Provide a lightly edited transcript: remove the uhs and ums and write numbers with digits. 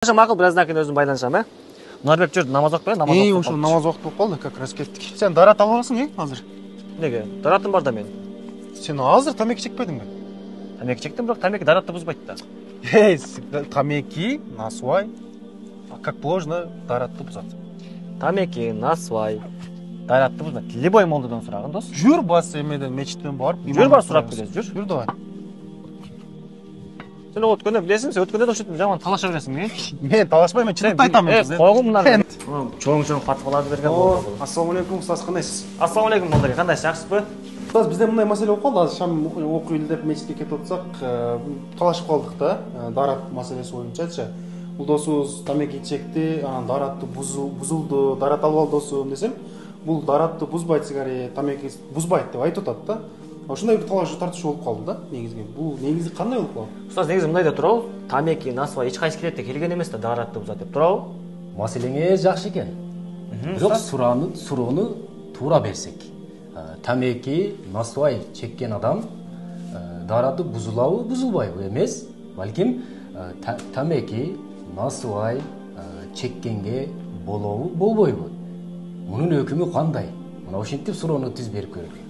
Макул біраздан кейін өзім байланышам, Нұрбек жүрді, намаз оқып қойды, намаз оқып ошо намаз уақыты болып қалды, как раз кеттік. Сен дарат алып аласың, азыр? Неге? Даратым бар да мен. Сен азыр тамеки чекпедің бе? Тамеки чектім, бірақ тамеки даратты бұзбайды да. Тамеки, насвай, как положено, даратты бұзады. Тамеки, насвай, даратты бұзбайды. Любой молдадан сұрағын, дос. Жүр бас емеден, мечіттен барып. Жүр бар сұрап келесіз, жүр. Жүр давай. Сен өткенде білесің, сен өткенде дос жаман талаша бересің, Мен талашпаймын, шынымды айтамын. Қойғым мұнар. Чоң фатваларды берген болды. Ассалаумалейкум, ұстаз қандайсыз? Ассалаумалейкум, молдари, қандайсыз, жақсыз ба? Ұстаз, бізде мындай мәселе болып қалды, азыр шам оқиын деп мешітке кетіп отырсақ, талашып қалдық да, дарат мәселесі бойынша айтшы. Бұл досуыз тамеки чекті, даратты бұзылды, дарат алып алды досуым десем, бұл даратты бұзбайды сигаре, тамеки бұзбайды деп айтып отады да. Ошондай бір талаш тартыш болып қалды да, негізге. Бұл негізі қандай болып қалды? Ұстаз, негізі мындай да тұрау, тамеки, насвай, ешқайсы келетте келген емес та даратты бұзады деп тұрау. Маселеңе жақсы екен. Бирок суроону туура берсек. Тамеки, насвай чеккен адам даратты бузулабы, бузулбайбы эмес, балким тамеки, насвай чеккенге болобу, болбойбу. Мунун өкүмү кандай? Мына ошентип суроону түз берип көрөлү.